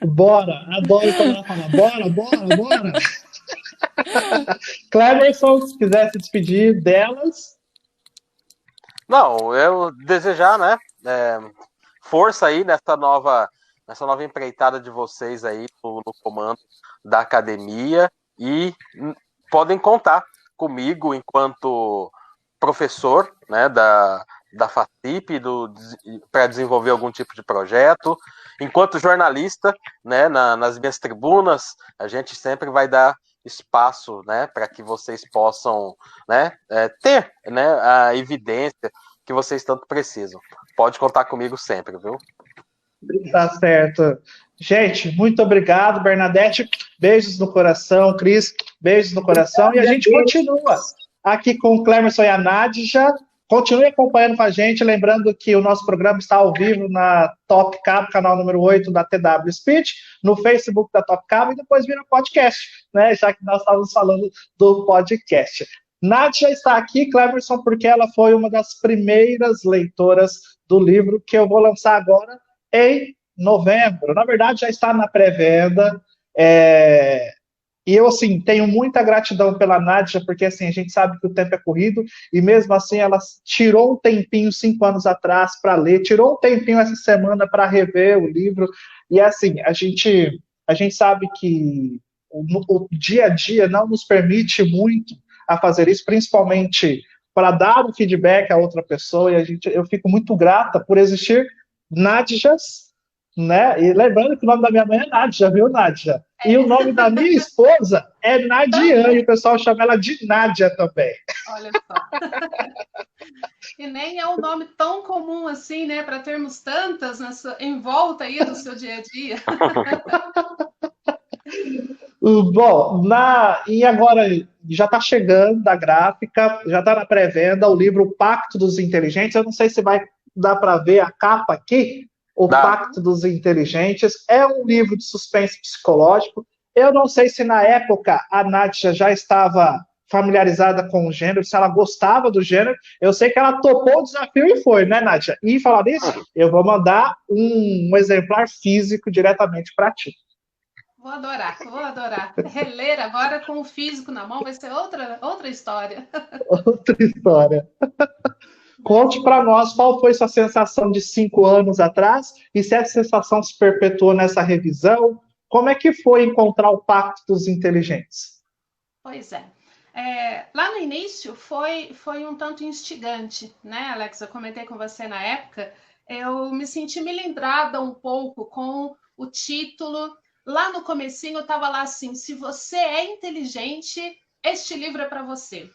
Bora, adoro quando ela fala, bora, bora, bora. Cleverson, se quiser se despedir delas. Não, eu desejar, né? é, Força aí nessa nova empreitada de vocês aí no comando da academia e podem contar comigo enquanto professor, né, da FATIP para desenvolver algum tipo de projeto. Enquanto jornalista, né, nas minhas tribunas, a gente sempre vai dar espaço, né, para que vocês possam, né, ter, né, a evidência que vocês tanto precisam. Pode contar comigo sempre, viu? Tá certo. Gente, muito obrigado, Bernadette. Beijos no coração, Cris. Beijos no coração. E a gente continua aqui com o Clemerson e a Nadja. Continue acompanhando com a gente. Lembrando que o nosso programa está ao vivo na Top Cabo, canal número 8 da TW Speech, no Facebook da Top Cabo e depois vira podcast, né? Já que nós estávamos falando do podcast. Nádia está aqui, Clemerson, porque ela foi uma das primeiras leitoras do livro que eu vou lançar agora em novembro. Na verdade, já está na pré-venda. E eu, assim, tenho muita gratidão pela Nádia, porque, assim, a gente sabe que o tempo é corrido, e mesmo assim ela tirou um tempinho 5 anos atrás para ler, tirou um tempinho essa semana para rever o livro, e, assim, a gente sabe que o dia a dia não nos permite muito a fazer isso, principalmente para dar um feedback a outra pessoa, e eu fico muito grata por existir Nádjas, né? E lembrando que o nome da minha mãe é Nádia, viu, Nádia? E o nome da minha esposa é Nadiane, e o pessoal chama ela de Nádia também. Olha só. E nem é um nome tão comum assim, né, para termos tantas em volta aí do seu dia a dia. Bom, e agora já está chegando a gráfica, já está na pré-venda o livro O Pacto dos Inteligentes. Eu não sei se vai dar para ver a capa aqui. O Dá. Pacto dos Inteligentes é um livro de suspense psicológico. Eu não sei se na época a Nádia já estava familiarizada com o gênero, se ela gostava do gênero. Eu sei que ela topou o desafio e foi, né, Nádia? E falar nisso, eu vou mandar um exemplar físico diretamente para ti. Vou adorar, vou adorar. Reler agora com o físico na mão vai ser outra história. Outra história. Conte para nós qual foi sua sensação de 5 anos atrás e se essa sensação se perpetuou nessa revisão. Como é que foi encontrar o Pacto dos Inteligentes? Pois é. Lá no início foi um tanto instigante, né, Alex? Eu comentei com você na época, eu me senti melindrada um pouco com o título. Lá no comecinho eu estava lá assim, se você é inteligente, este livro é para você.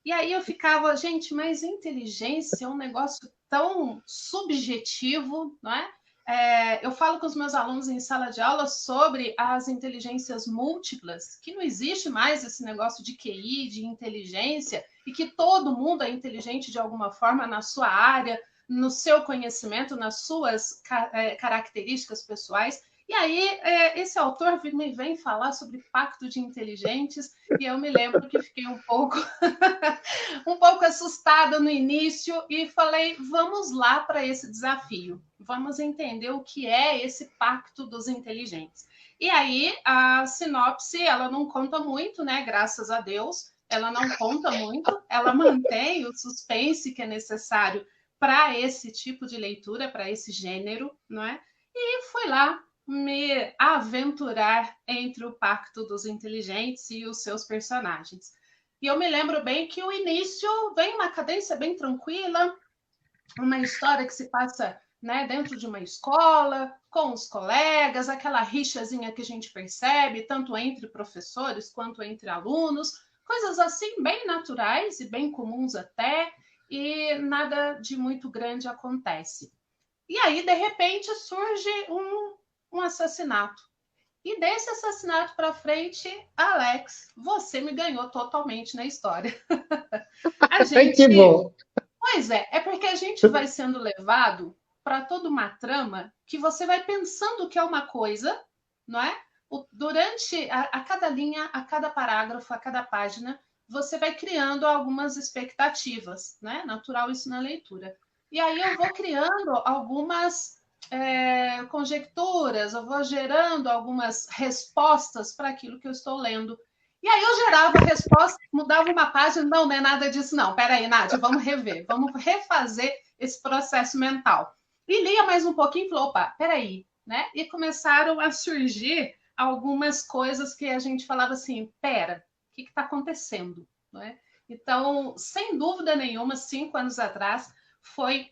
E aí eu ficava, gente, mas inteligência é um negócio tão subjetivo, não é? Eu falo com os meus alunos em sala de aula sobre as inteligências múltiplas, que não existe mais esse negócio de QI, de inteligência, e que todo mundo é inteligente de alguma forma na sua área, no seu conhecimento, nas suas características pessoais. E aí, esse autor me vem falar sobre pacto de inteligentes, e eu me lembro que fiquei um pouco assustada no início e falei, vamos lá para esse desafio. Vamos entender o que é esse pacto dos inteligentes. E aí, a sinopse, ela não conta muito, né? Graças a Deus, ela não conta muito, ela mantém o suspense que é necessário para esse tipo de leitura, para esse gênero, não é? E fui lá me aventurar entre o Pacto dos Inteligentes e os seus personagens. E eu me lembro bem que o início vem uma cadência bem tranquila, uma história que se passa, né, dentro de uma escola, com os colegas, aquela rixazinha que a gente percebe, tanto entre professores quanto entre alunos, coisas assim bem naturais e bem comuns até, e nada de muito grande acontece. E aí, de repente, surge um assassinato. E desse assassinato para frente, Alex, você me ganhou totalmente na história. A Que gente. bom! Pois é porque a gente vai sendo levado para toda uma trama que você vai pensando que é uma coisa, não é? Durante a cada linha, a cada parágrafo, a cada página, você vai criando algumas expectativas, né? Natural isso na leitura. E aí eu vou criando algumas conjecturas, eu vou gerando algumas respostas para aquilo que eu estou lendo. E aí eu gerava a resposta, mudava uma página, não é nada disso, não. Peraí, Nádia, vamos rever, vamos refazer esse processo mental. E lia mais um pouquinho e falou, opa, peraí, né? E começaram a surgir algumas coisas que a gente falava assim, pera, o que está acontecendo? Não é? Então, sem dúvida nenhuma, 5 anos atrás, foi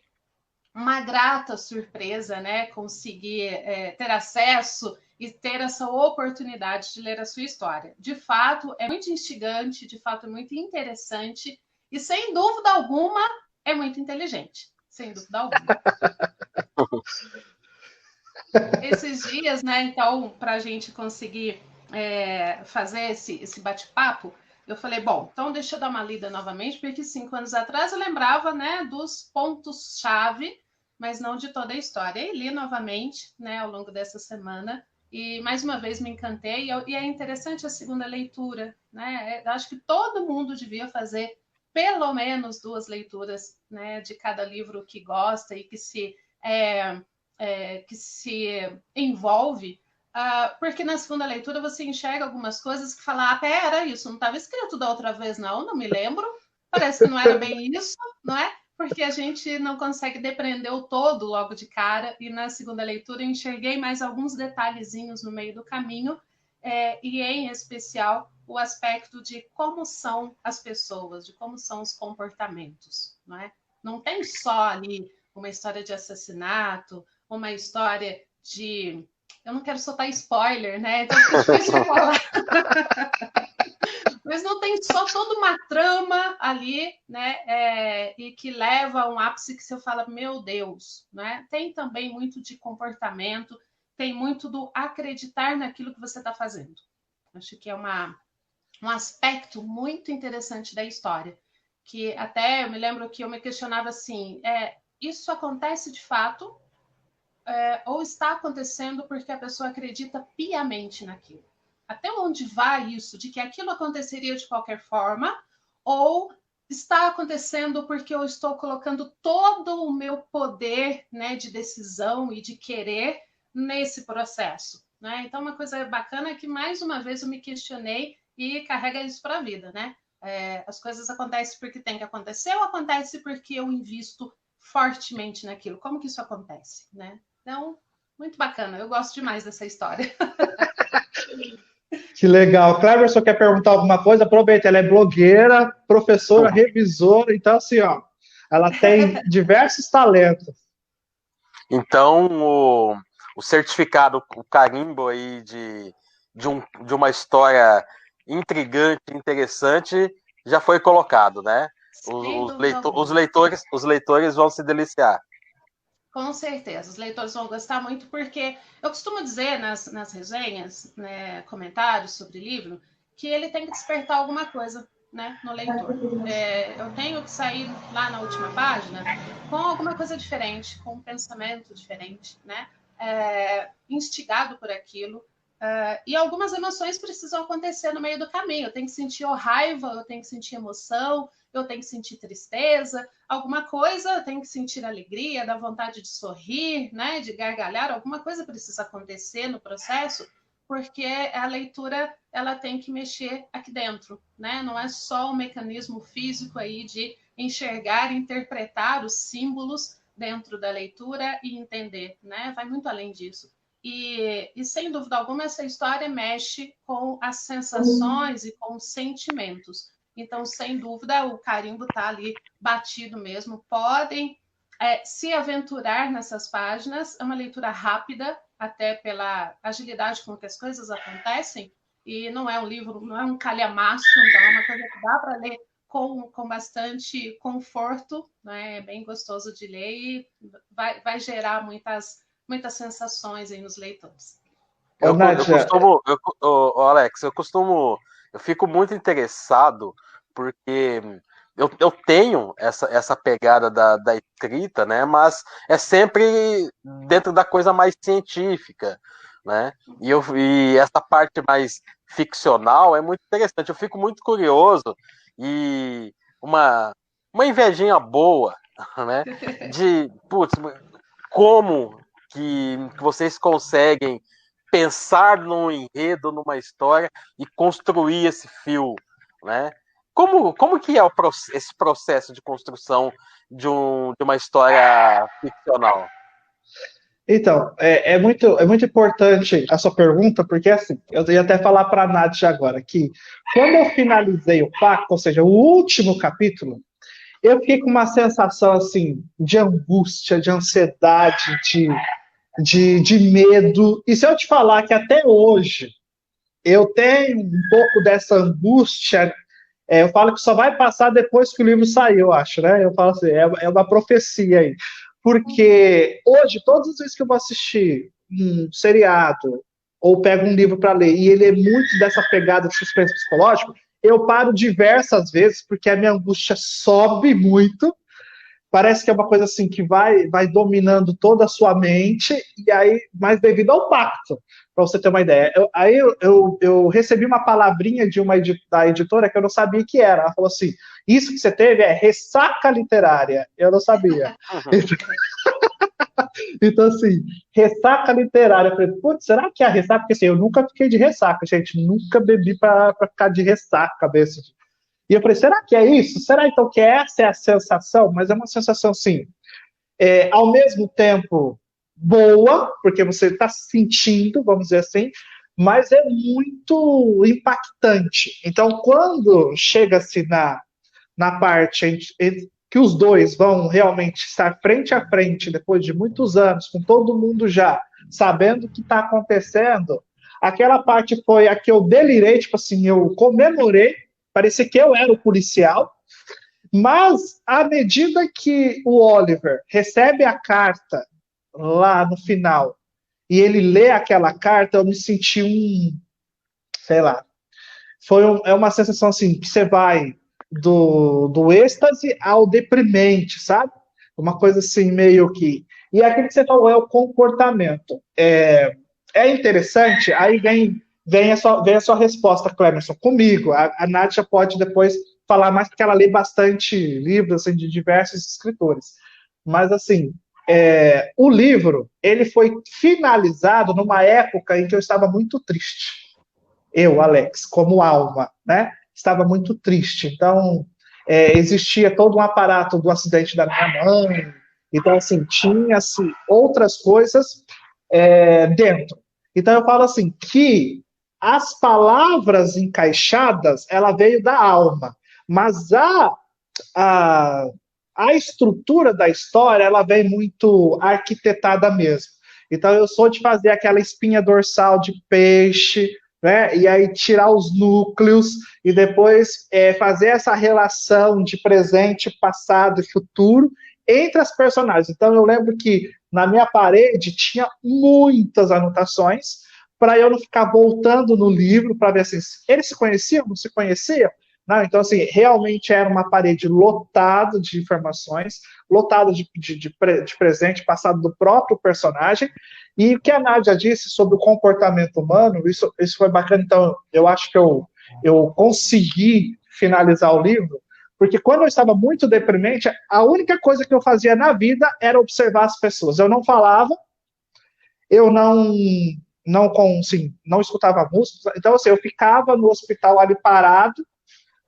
uma grata surpresa, né? Conseguir ter acesso e ter essa oportunidade de ler a sua história. De fato, é muito instigante, de fato, é muito interessante e, sem dúvida alguma, é muito inteligente. Sem dúvida alguma. Esses dias, né? Então, para a gente conseguir fazer esse bate-papo, eu falei, bom, então deixa eu dar uma lida novamente, porque 5 anos atrás eu lembrava, né, dos pontos-chave, mas não de toda a história. E li novamente, né, ao longo dessa semana, e mais uma vez me encantei, e é interessante a segunda leitura, né? Eu acho que todo mundo devia fazer pelo menos 2 leituras, né, de cada livro que gosta e que se envolve, porque na segunda leitura você enxerga algumas coisas que fala, pera, isso não estava escrito da outra vez, não me lembro, parece que não era bem isso, não é? Porque a gente não consegue depreender o todo logo de cara, e na segunda leitura eu enxerguei mais alguns detalhezinhos no meio do caminho, e em especial o aspecto de como são as pessoas, de como são os comportamentos, não é? Não tem só ali uma história de assassinato, uma história de... Eu não quero soltar spoiler, né? Então é difícil de falar. Mas não tem só toda uma trama ali, né? E que leva a um ápice que você fala, meu Deus, né? Tem também muito de comportamento, tem muito do acreditar naquilo que você está fazendo. Acho que é um aspecto muito interessante da história. Que até eu me lembro que eu me questionava assim, isso acontece de fato ou está acontecendo porque a pessoa acredita piamente naquilo? Até onde vai isso? De que aquilo aconteceria de qualquer forma? Ou está acontecendo porque eu estou colocando todo o meu poder, né, de decisão e de querer nesse processo? Né? Então, uma coisa bacana é que, mais uma vez, eu me questionei e carrega isso para a vida, né? As coisas acontecem porque tem que acontecer ou acontece porque eu invisto fortemente naquilo? Como que isso acontece, né? Então, muito bacana. Eu gosto demais dessa história. Que legal. Cleverson quer perguntar alguma coisa? Aproveita, ela é blogueira, professora, revisora, então assim, ó, ela tem diversos talentos. Então, o certificado, o carimbo aí de uma história intrigante, interessante, já foi colocado, né? Os leitores vão se deliciar. Com certeza, os leitores vão gostar muito, porque eu costumo dizer nas resenhas, né, comentários sobre livro, que ele tem que despertar alguma coisa, né, no leitor. Eu tenho que sair lá na última página com alguma coisa diferente, com um pensamento diferente, né, instigado por aquilo. E algumas emoções precisam acontecer no meio do caminho. Eu tenho que sentir raiva, eu tenho que sentir emoção, eu tenho que sentir tristeza, alguma coisa, eu tenho que sentir alegria, dar vontade de sorrir, né, de gargalhar, alguma coisa precisa acontecer no processo, porque a leitura ela tem que mexer aqui dentro, né? Não é só um mecanismo físico aí de enxergar e interpretar os símbolos dentro da leitura e entender, né? Vai muito além disso. E sem dúvida alguma, essa história mexe com as sensações e com os sentimentos. Então, sem dúvida, o carimbo está ali batido mesmo. Podem se aventurar nessas páginas. É uma leitura rápida, até pela agilidade com que as coisas acontecem. E não é um livro, não é um calhamaço, então é uma coisa que dá para ler com bastante conforto, né? É bem gostoso de ler e vai gerar muitas sensações aí nos leitores. Alex, eu fico muito interessado porque eu tenho essa pegada da escrita, né? Mas é sempre dentro da coisa mais científica, né? E essa parte mais ficcional é muito interessante. Eu fico muito curioso e uma invejinha boa, né? De, putz, como que vocês conseguem pensar num enredo, numa história e construir esse fio, né? Como que é esse processo de construção de uma história ficcional? Então, é muito importante a sua pergunta, porque assim, eu ia até falar para a Nath agora que quando eu finalizei o pacto, ou seja, o último capítulo, eu fiquei com uma sensação assim de angústia, de ansiedade, de medo. E se eu te falar que até hoje eu tenho um pouco dessa angústia, eu falo que só vai passar depois que o livro sair, eu acho, né? Eu falo assim, é uma profecia aí. Porque hoje, todas as vezes que eu vou assistir um seriado ou pego um livro para ler e ele é muito dessa pegada de suspense psicológico, eu paro diversas vezes porque a minha angústia sobe muito. Parece que é uma coisa assim que vai dominando toda a sua mente, e aí, mas devido ao pacto, para você ter uma ideia. Eu recebi uma palavrinha da editora que eu não sabia que era. Ela falou assim: isso que você teve é ressaca literária. Eu não sabia. Então, assim, ressaca literária. Eu falei, putz, será que é a ressaca? Porque assim, eu nunca fiquei de ressaca, gente. Nunca bebi para ficar de ressaca, cabeça. E eu falei, será que é isso? Será então que essa é a sensação? Mas é uma sensação, assim, ao mesmo tempo boa, porque você está sentindo, vamos dizer assim, mas é muito impactante. Então, quando chega-se na parte que os dois vão realmente estar frente a frente, depois de muitos anos, com todo mundo já sabendo o que está acontecendo, aquela parte foi a que eu delirei, tipo assim, eu comemorei, parecia que eu era o policial, mas à medida que o Oliver recebe a carta lá no final e ele lê aquela carta, eu me senti sei lá, é uma sensação assim, que você vai do êxtase ao deprimente, sabe? Uma coisa assim, meio que... E aquilo que você falou é o comportamento. É interessante, aí vem a sua resposta, Clemerson, comigo. A Nádia pode depois falar mais, porque ela lê bastante livros assim, de diversos escritores. Mas, assim, o livro, ele foi finalizado numa época em que eu estava muito triste. Eu, Alex, como alma, né? Estava muito triste. Então, existia todo um aparato do acidente da minha mãe. Então, assim, tinha-se outras coisas dentro. Então, eu falo assim, que as palavras encaixadas, ela veio da alma. Mas a, a estrutura da história, ela vem muito arquitetada mesmo. Então, eu sou de fazer aquela espinha dorsal de peixe, né? E aí tirar os núcleos e depois fazer essa relação de presente, passado e futuro entre as personagens. Então eu lembro que na minha parede tinha muitas anotações para eu não ficar voltando no livro para ver assim, eles se conheciam, não se conheciam? Não, então, assim, realmente era uma parede lotada de informações, lotada de presente, passado do próprio personagem. E o que a Nádia disse sobre o comportamento humano, isso foi bacana. Então, eu acho que eu consegui finalizar o livro, porque quando eu estava muito deprimente, a única coisa que eu fazia na vida era observar as pessoas. Eu não falava, eu não escutava música. Então, assim, eu ficava no hospital ali parado,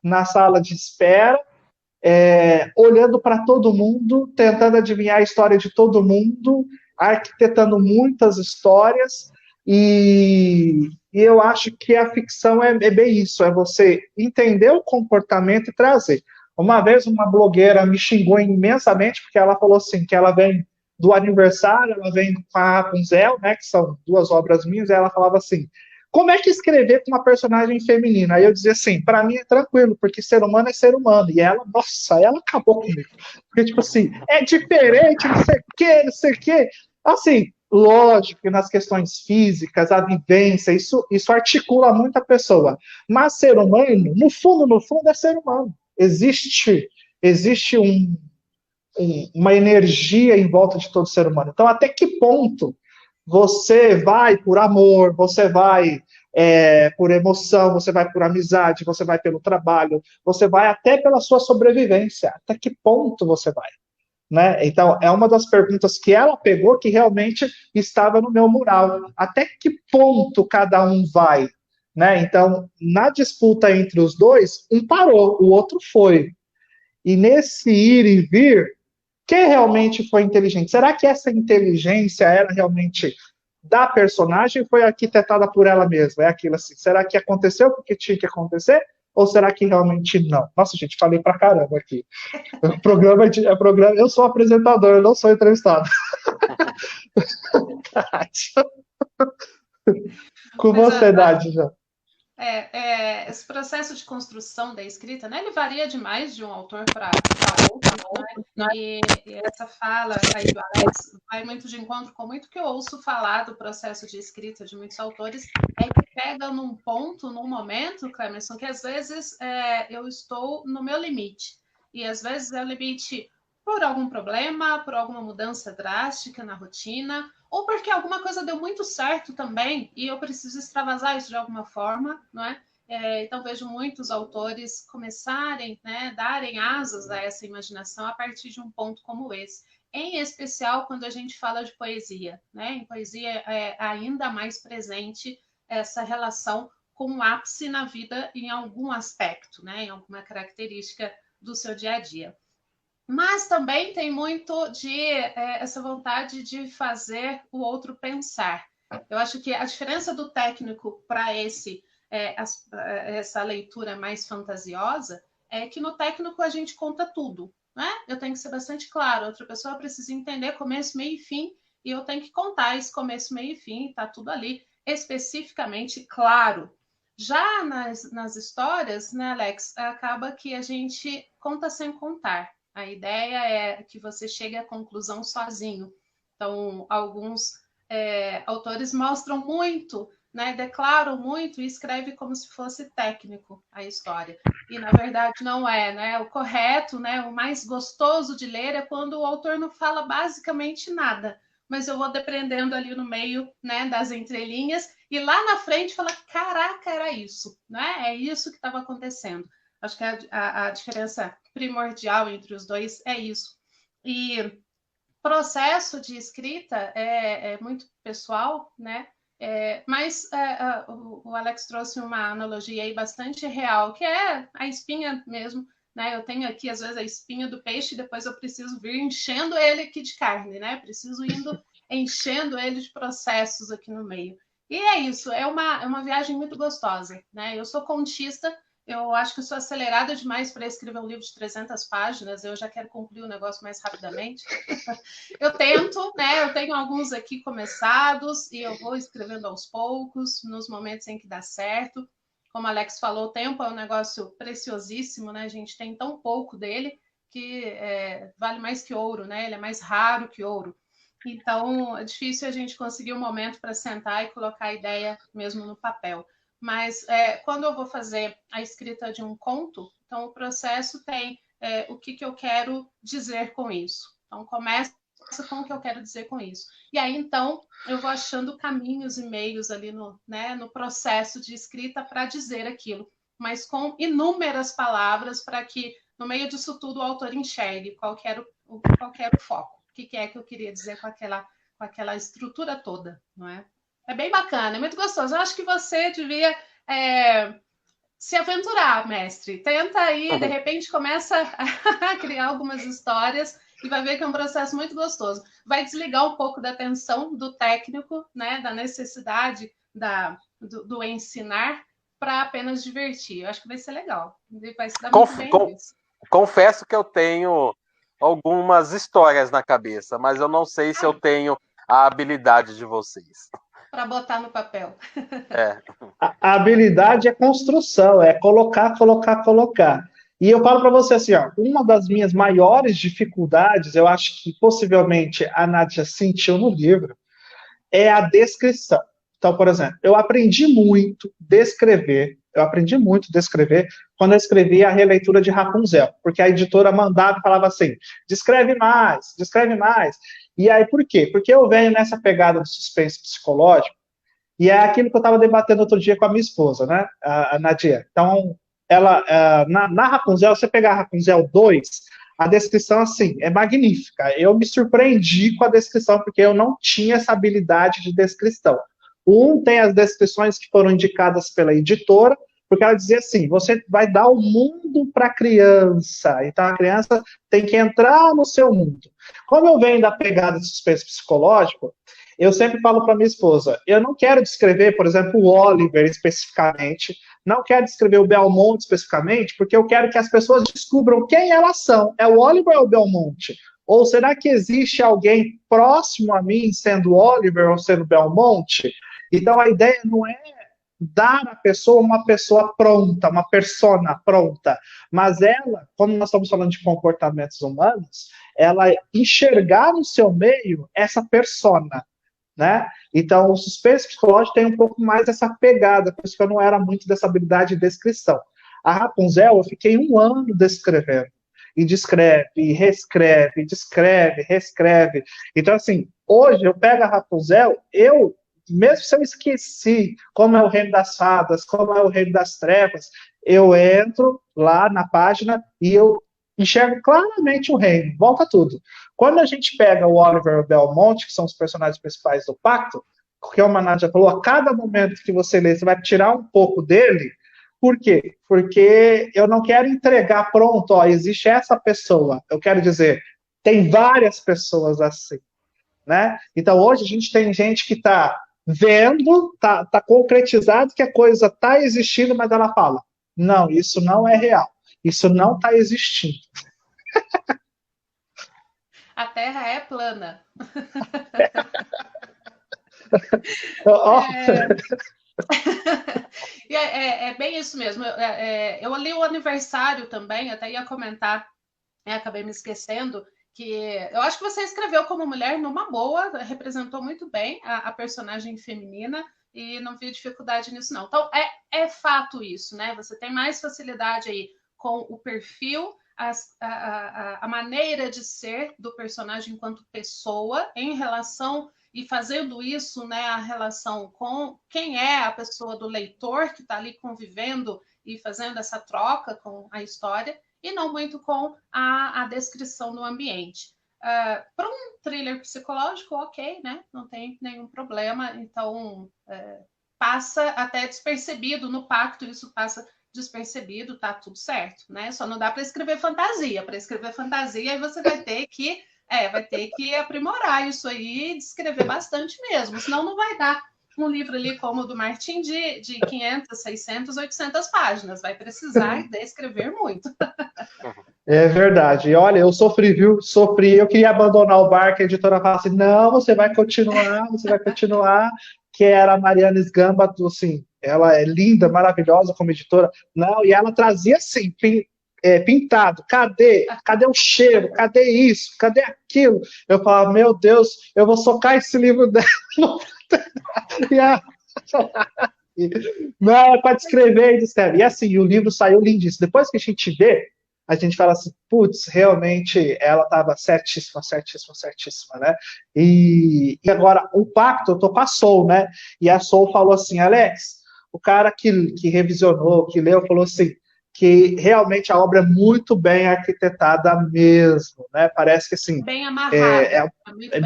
na sala de espera, olhando para todo mundo, tentando adivinhar a história de todo mundo, arquitetando muitas histórias, e eu acho que a ficção é bem isso, é você entender o comportamento e trazer. Uma vez uma blogueira me xingou imensamente, porque ela falou assim, que ela vem do aniversário, ela vem com a Rapunzel, né, que são duas obras minhas, e ela falava assim, como é que escrever com uma personagem feminina? Aí eu dizia assim, para mim é tranquilo, porque ser humano é ser humano. E ela, nossa, ela acabou comigo. Porque, tipo assim, é diferente, não sei o quê, não sei o quê. Assim, lógico que nas questões físicas, a vivência, isso articula muito a pessoa. Mas ser humano, no fundo, é ser humano. Existe uma energia em volta de todo ser humano. Então, até que ponto você vai por amor, você vai por emoção, você vai por amizade, você vai pelo trabalho, você vai até pela sua sobrevivência. Até que ponto você vai? né? Então, é uma das perguntas que ela pegou que realmente estava no meu mural. Até que ponto cada um vai? Né? Então, na disputa entre os dois, um parou, o outro foi. E nesse ir e vir, quem realmente foi inteligente? Será que essa inteligência era realmente da personagem ou foi arquitetada por ela mesma? É aquilo assim, será que aconteceu porque tinha que acontecer? Ou será que realmente não? Nossa, gente, falei pra caramba aqui. O programa é programa. Eu sou apresentador, eu não sou entrevistado. Com você, Nádia. Esse processo de construção da escrita, né, ele varia demais de um autor para outro, né? E essa fala aí do Alex vai muito de encontro com muito que eu ouço falar do processo de escrita de muitos autores, é que pega num ponto, num momento, Clemerson, que às vezes eu estou no meu limite, e às vezes é o limite por algum problema, por alguma mudança drástica na rotina, ou porque alguma coisa deu muito certo também e eu preciso extravasar isso de alguma forma, não é? Então, vejo muitos autores começarem, né, darem asas a essa imaginação a partir de um ponto como esse. Em especial quando a gente fala de poesia, né? Em poesia é ainda mais presente essa relação com o ápice na vida em algum aspecto, né? Em alguma característica do seu dia a dia. Mas também tem muito de essa vontade de fazer o outro pensar. Eu acho que a diferença do técnico para essa leitura mais fantasiosa é que no técnico a gente conta tudo, né? Eu tenho que ser bastante claro, a outra pessoa precisa entender começo, meio e fim, e eu tenho que contar esse começo, meio e fim, tá tudo ali especificamente claro. Já nas histórias, né, Alex, acaba que a gente conta sem contar. A ideia é que você chegue à conclusão sozinho. Então, alguns autores mostram muito, né, declaram muito e escrevem como se fosse técnico a história. E, na verdade, não é. Né? O correto, né, o mais gostoso de ler é quando o autor não fala basicamente nada, mas eu vou depreendendo ali no meio, né, das entrelinhas e lá na frente fala, caraca, era isso. Né? É isso que estava acontecendo. Acho que a diferença primordial entre os dois é isso. E processo de escrita é muito pessoal, né? Mas o Alex trouxe uma analogia aí bastante real, que é a espinha mesmo, né? Eu tenho aqui, às vezes, a espinha do peixe, depois eu preciso vir enchendo ele aqui de carne, né? Preciso indo enchendo ele de processos aqui no meio. E é isso, é uma viagem muito gostosa, né? Eu sou contista, eu acho que eu sou acelerada demais para escrever um livro de 300 páginas, eu já quero concluir o negócio mais rapidamente. Eu tento, né? Eu tenho alguns aqui começados e eu vou escrevendo aos poucos, nos momentos em que dá certo. Como a Alex falou, o tempo é um negócio preciosíssimo, né? A gente tem tão pouco dele que vale mais que ouro, né? Ele é mais raro que ouro. Então, é difícil a gente conseguir um momento para sentar e colocar a ideia mesmo no papel. Mas quando eu vou fazer a escrita de um conto, então o processo tem o que eu quero dizer com isso. Então, começa com o que eu quero dizer com isso. E aí, então, eu vou achando caminhos e meios ali no processo de escrita para dizer aquilo, mas com inúmeras palavras para que, no meio disso tudo, o autor enxergue qual que era o foco, o que é que eu queria dizer com aquela estrutura toda, não é? É bem bacana, é muito gostoso. Eu acho que você devia se aventurar, mestre. Tenta aí, de repente começa a criar algumas histórias e vai ver que é um processo muito gostoso. Vai desligar um pouco da tensão do técnico, né, da necessidade do ensinar para apenas divertir. Eu acho que vai ser legal. Vai se dar muito bem nisso. Confesso que eu tenho algumas histórias na cabeça, mas eu não sei se eu tenho a habilidade de vocês. Para botar no papel. A habilidade é construção, é colocar. E eu falo para você assim, ó, uma das minhas maiores dificuldades, eu acho que possivelmente a Nádia sentiu no livro, é a descrição. Então, por exemplo, eu aprendi muito descrever quando eu escrevi a releitura de Rapunzel, porque a editora mandava e falava assim, descreve mais. E aí, por quê? Porque eu venho nessa pegada de suspense psicológico, e é aquilo que eu estava debatendo outro dia com a minha esposa, né, a Nadia. Então, ela, na Rapunzel, você pegar a Rapunzel 2, A descrição, assim, é magnífica. Eu me surpreendi com a descrição, porque eu não tinha essa habilidade de descrição. Um tem as descrições que foram indicadas pela editora, porque ela dizia assim: você vai dar o mundo para a criança, então a criança tem que entrar no seu mundo. Como eu venho da pegada de suspense psicológico, eu sempre falo para minha esposa: eu não quero descrever, por exemplo, o Oliver especificamente, não quero descrever o Belmont especificamente, porque eu quero que as pessoas descubram quem elas são. É o Oliver ou o Belmont? Ou será que existe alguém próximo a mim sendo o Oliver ou sendo o Belmont? Então a ideia não é dar à pessoa uma pessoa pronta, uma persona pronta, mas ela, como nós estamos falando de comportamentos humanos, ela enxergar no seu meio essa persona, né? Então, o suspense psicológico tem um pouco mais dessa pegada, por isso que eu não era muito dessa habilidade de descrição. A Rapunzel, eu fiquei 1 ano descrevendo. E descreve, e reescreve, descreve, reescreve. Então, assim, hoje eu pego a Rapunzel, mesmo se eu esqueci como é o Reino das Fadas, como é o Reino das Trevas, eu entro lá na página e eu enxergo claramente o reino, volta tudo. Quando a gente pega o Oliver e o Belmont, que são os personagens principais do Pacto, que a Nádia falou, a cada momento que você lê, você vai tirar um pouco dele. Por quê? Porque eu não quero entregar pronto, ó, existe essa pessoa. Eu quero dizer, tem várias pessoas assim, né? Então hoje a gente tem gente que está vendo, tá concretizado que a coisa está existindo, mas ela fala, não, isso não é real, isso não está existindo. A Terra é plana. É bem isso mesmo. Eu li o aniversário também, até ia comentar, acabei me esquecendo, que eu acho que você escreveu como mulher numa boa, representou muito bem a personagem feminina e não vi dificuldade nisso, não. Então, é fato isso, né? Você tem mais facilidade aí com o perfil, a maneira de ser do personagem enquanto pessoa em relação, e fazendo isso, né, a relação com quem é a pessoa do leitor que está ali convivendo e fazendo essa troca com a história, e não muito com a descrição do ambiente. Para um thriller psicológico, ok, né? Não tem nenhum problema, então passa até despercebido no Pacto, isso passa despercebido, tá tudo certo, né? Só não dá para escrever fantasia. Para escrever fantasia, aí você vai ter que aprimorar isso aí e descrever bastante mesmo, senão não vai dar um livro ali como o do Martin de 500, 600, 800 páginas. Vai precisar descrever muito. É verdade. E olha, eu sofri, viu? Sofri. Eu queria abandonar o barco, a editora falava assim, não, você vai continuar, que era a Mariana Sgamba, assim, ela é linda, maravilhosa como editora. Não, e ela trazia assim, pintado. Cadê o cheiro? Cadê isso? Cadê aquilo? Eu falava, meu Deus, eu vou socar esse livro dela. Não, é para descrever e descreve. E assim, o livro saiu lindíssimo. Depois que a gente vê, a gente fala assim, putz, realmente ela estava certíssima, né? E agora, o Pacto, eu tô com a Soul, né? E a Soul falou assim, Alex, o cara que revisionou, que leu, falou assim, que realmente a obra é muito bem arquitetada mesmo, né? Parece que assim... Bem amarrado.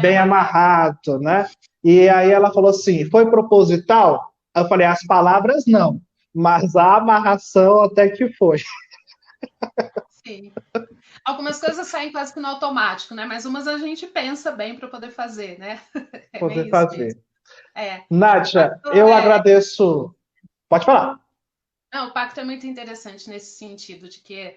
Bem amarrado, né? E aí ela falou assim, foi proposital? Eu falei, as palavras não, mas a amarração até que foi. Sim. Algumas coisas saem quase que no automático, né? Mas umas a gente pensa bem para poder fazer, né? Poder fazer. Nádia, eu agradeço. Pode falar. Não, o Pacto é muito interessante nesse sentido de que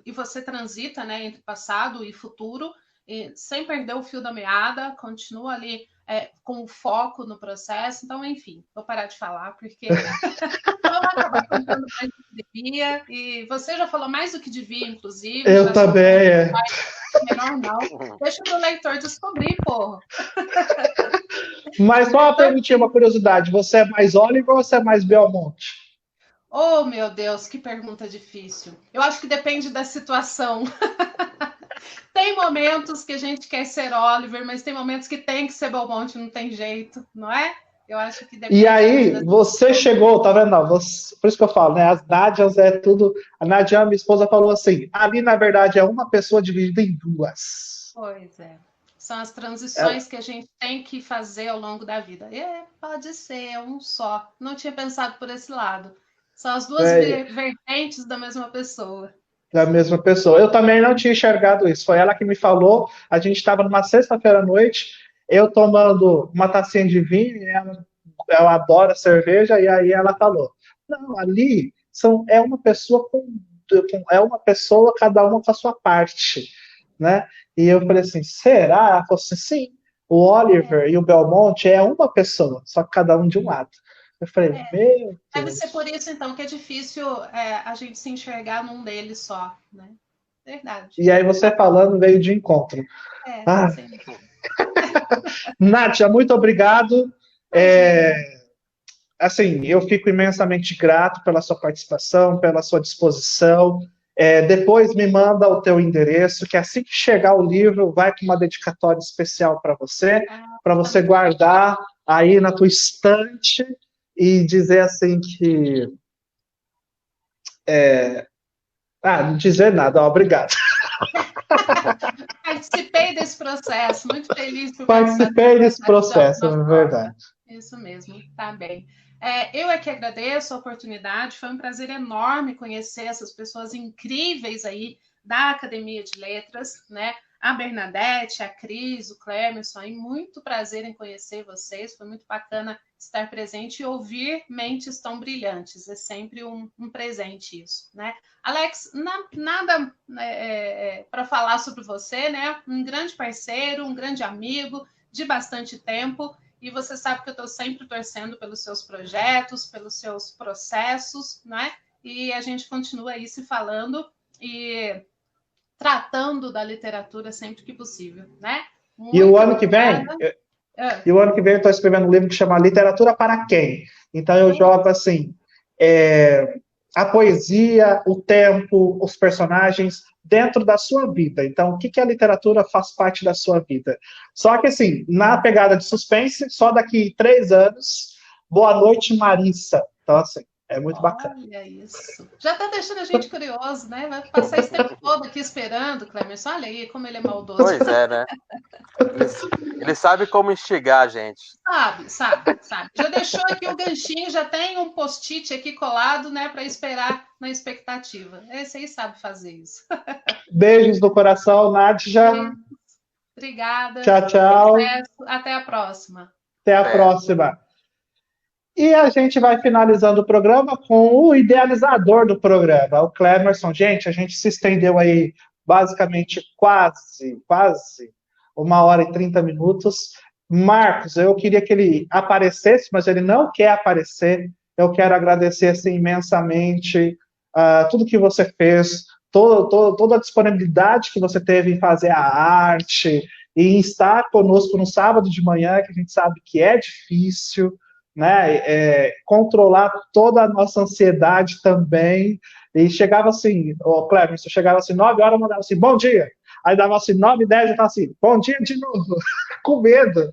e você transita, né, entre passado e futuro, e sem perder o fio da meada, continua ali com o foco no processo. Então, enfim, vou parar de falar, porque eu vou acabar contando mais do que devia, e você já falou mais do que devia, inclusive. Eu também, Melhor não. Deixa o leitor descobrir, porra. Mas só uma perguntinha, uma curiosidade. Você é mais Oliver ou você é mais Belmont? Oh, meu Deus, que pergunta difícil. Eu acho que depende da situação. Tem momentos que a gente quer ser Oliver, mas tem momentos que tem que ser Belmont, não tem jeito, não é? Eu acho que E depende aí, muito você chegou, tá vendo? Não, por isso que eu falo, né? As Nádias é tudo. A Nádia, minha esposa, falou assim: ali, na verdade, é uma pessoa dividida em duas. Pois é. São as É, transições que a gente tem que fazer ao longo da vida. Pode ser, é um só. Não tinha pensado por esse lado. São as duas é, vertentes da mesma pessoa. da mesma pessoa. Eu também não tinha enxergado isso. Foi ela que me falou. A gente estava numa sexta-feira à noite, eu tomando uma tacinha de vinho, e ela adora cerveja, e aí ela falou: não, ali é uma pessoa é uma pessoa, cada uma com a sua parte, né? E eu falei assim: será? Ela falou assim: sim. O Oliver e o Belmonte é uma pessoa, só que cada um de um lado. Eu falei: meu Deve ser por Deus. isso, então, que é difícil a gente se enxergar num deles só, né? Verdade. E aí você falando veio de encontro. Ah, Sim. Nádia, muito obrigado. Imagina. Assim, eu fico imensamente grato pela sua participação, pela sua disposição. Depois me manda o teu endereço, que assim que chegar o livro, vai com uma dedicatória especial para você guardar aí na tua estante e dizer assim que... não dizer nada, ó, obrigado. Participei desse processo, muito feliz por participar desse Participei desse processo de processo, alguma é forma. verdade. Isso mesmo, tá bem. Eu é que agradeço a oportunidade, foi um prazer enorme conhecer essas pessoas incríveis aí da Academia de Letras, né? A Bernadette, a Cris, o Clemerson, aí muito prazer em conhecer vocês, foi muito bacana estar presente e ouvir mentes tão brilhantes, é sempre um presente isso, né? Alex, nada para falar sobre você, né? Um grande parceiro, um grande amigo de bastante tempo. E você sabe que eu estou sempre torcendo pelos seus projetos, pelos seus processos, né? E a gente continua aí se falando e tratando da literatura sempre que possível, né? E o Muito ano que vem, obrigada. eu estou escrevendo um livro que chama Literatura para Quem? Então eu jogo assim, a poesia, o tempo, os personagens dentro da sua vida. Então, o que que a literatura faz parte da sua vida? Só que assim, na pegada de suspense, só daqui 3 anos, Boa Noite, Marissa. Então, assim, é muito bacana. Olha isso. Já está deixando a gente curioso, né? Vai passar esse tempo todo aqui esperando, Clemerson. Olha aí como ele é maldoso. Pois é, né? Ele sabe como instigar a gente. Sabe. Já deixou aqui o ganchinho, já tem um post-it aqui colado, né, para esperar na expectativa. Esse aí sabe fazer isso. Beijos no coração, Nádia. Obrigada. Tchau, tchau. Sucesso. Até a próxima. Até a próxima. E a gente vai finalizando o programa com o idealizador do programa, o Clemerson. Gente, a gente se estendeu aí basicamente quase 1h30. Marcos, eu queria que ele aparecesse, mas ele não quer aparecer. Eu quero agradecer assim, imensamente tudo que você fez, toda a disponibilidade que você teve em fazer a arte e em estar conosco no sábado de manhã, que a gente sabe que é difícil, né? Controlar toda a nossa ansiedade também. E chegava assim, o Clemerson, chegava assim, 9 horas, mandava assim, bom dia. Aí dava assim, 9h10, eu tava assim, bom dia de novo, com medo,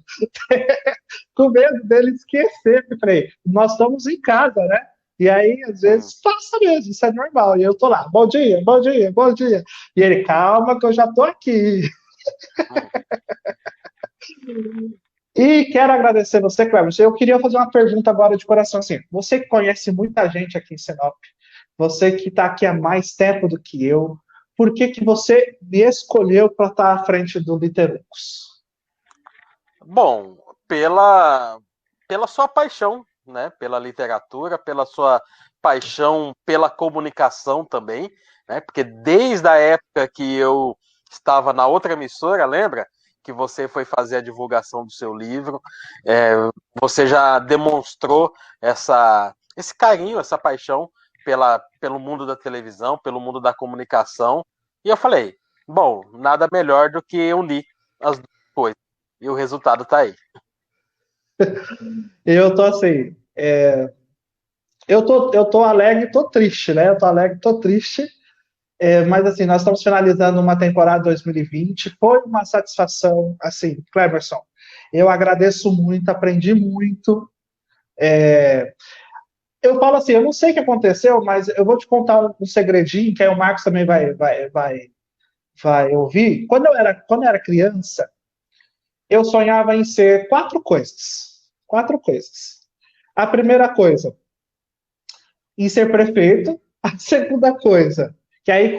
com medo dele esquecer. Eu falei, nós estamos em casa, né? E aí, às vezes, passa mesmo, isso é normal. E eu tô lá, bom dia, bom dia, bom dia. E ele, calma que eu já tô aqui. E quero agradecer você, Cleber. Eu queria fazer uma pergunta agora de coração, assim, você que conhece muita gente aqui em Sinop, você que está aqui há mais tempo do que eu, por que que você me escolheu para estar à frente do Literucos? Bom, pela sua paixão, né? Pela literatura, pela sua paixão pela comunicação também, né? Porque desde a época que eu estava na outra emissora, lembra? Que você foi fazer a divulgação do seu livro, você já demonstrou esse carinho, essa paixão pelo mundo da televisão, pelo mundo da comunicação. E eu falei, bom, nada melhor do que unir as duas coisas. E o resultado está aí. Eu tô assim, eu tô alegre, tô triste, né? Eu tô alegre, tô triste. Mas assim, nós estamos finalizando uma temporada 2020. Foi uma satisfação, assim, Cleberson. Eu agradeço muito, aprendi muito, Eu falo assim, eu não sei o que aconteceu, mas eu vou te contar um segredinho, que aí o Marcos também vai ouvir. Quando eu era criança, eu sonhava em ser quatro coisas. Quatro coisas. A primeira coisa, em ser prefeito. A segunda coisa, que aí,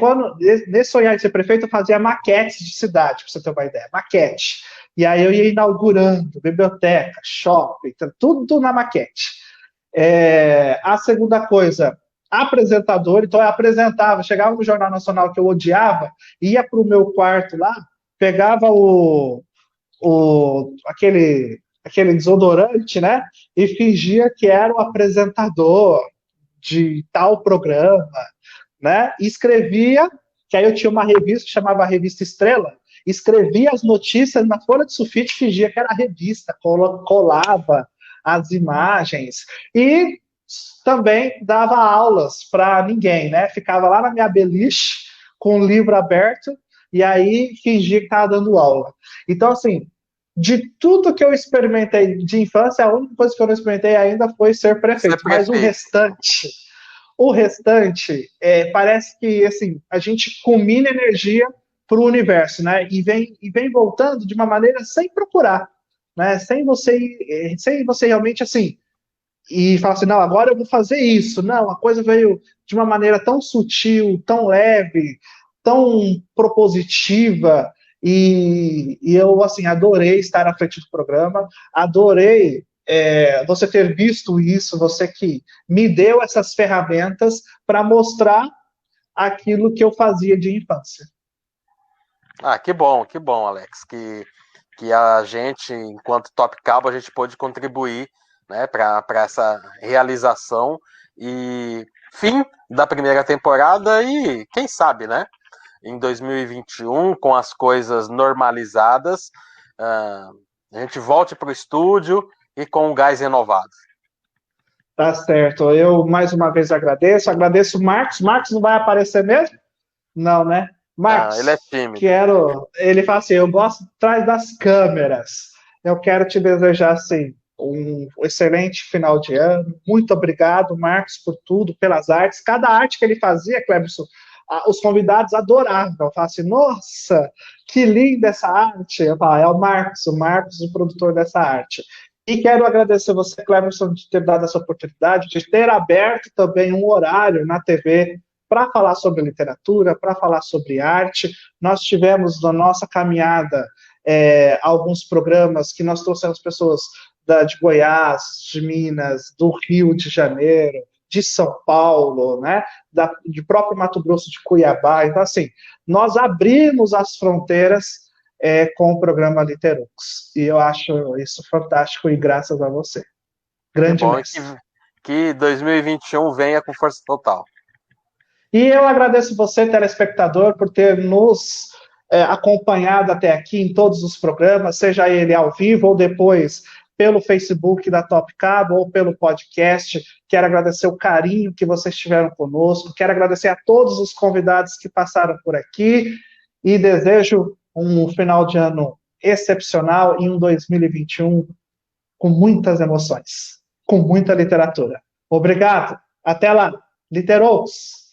nesse sonhar em ser prefeito, eu fazia maquetes de cidade, para você ter uma ideia. Maquete. E aí eu ia inaugurando biblioteca, shopping, tudo na maquete. A segunda coisa, apresentador, então eu apresentava, chegava no Jornal Nacional que eu odiava, ia para o meu quarto lá, pegava aquele desodorante, né? E fingia que era o apresentador de tal programa, né? E escrevia, que aí eu tinha uma revista que chamava Revista Estrela, escrevia as notícias na folha de sulfite, fingia que era a revista, colava as imagens e também dava aulas para ninguém, né? Ficava lá na minha beliche com o livro aberto e aí fingia que estava dando aula. Então, assim, de tudo que eu experimentei de infância, a única coisa que eu não experimentei ainda foi ser prefeito. Mas o restante parece que assim, a gente combina energia para o universo, né? E vem voltando de uma maneira sem procurar, né? Sem você realmente assim e falar assim, não, agora eu vou fazer isso. Não, a coisa veio de uma maneira tão sutil, tão leve, tão propositiva, e eu, assim, adorei estar à frente do programa, adorei você ter visto isso, você que me deu essas ferramentas para mostrar aquilo que eu fazia de infância. Ah, que bom, Alex, que a gente, enquanto Top Cabo, a gente pôde contribuir, né, para essa realização e fim da primeira temporada e quem sabe, né, em 2021, com as coisas normalizadas, a gente volte para o estúdio e com o gás renovado. Tá certo. Eu mais uma vez agradeço o Marcos. Marcos não vai aparecer mesmo? Não, né? Marcos, ele é tímido. ele fala assim, eu gosto atrás das câmeras. Eu quero te desejar, assim, um excelente final de ano. Muito obrigado, Marcos, por tudo, pelas artes. Cada arte que ele fazia, Cleberson, os convidados adoravam. Eu falo assim, nossa, que linda essa arte. Eu falo, é o Marcos, o produtor dessa arte. E quero agradecer você, Cleberson, de ter dado essa oportunidade, de ter aberto também um horário na TV para falar sobre literatura, para falar sobre arte. Nós tivemos na nossa caminhada alguns programas que nós trouxemos pessoas de Goiás, de Minas, do Rio de Janeiro, de São Paulo, né, de próprio Mato Grosso, de Cuiabá. Então, assim, nós abrimos as fronteiras com o programa Literux. E eu acho isso fantástico e graças a você. Grande mestre. Que 2021 venha com força total. E eu agradeço você, telespectador, por ter nos acompanhado até aqui em todos os programas, seja ele ao vivo ou depois pelo Facebook da Top Cabo ou pelo podcast. Quero agradecer o carinho que vocês tiveram conosco, quero agradecer a todos os convidados que passaram por aqui e desejo um final de ano excepcional e um 2021 com muitas emoções, com muita literatura. Obrigado. Até lá. Literous.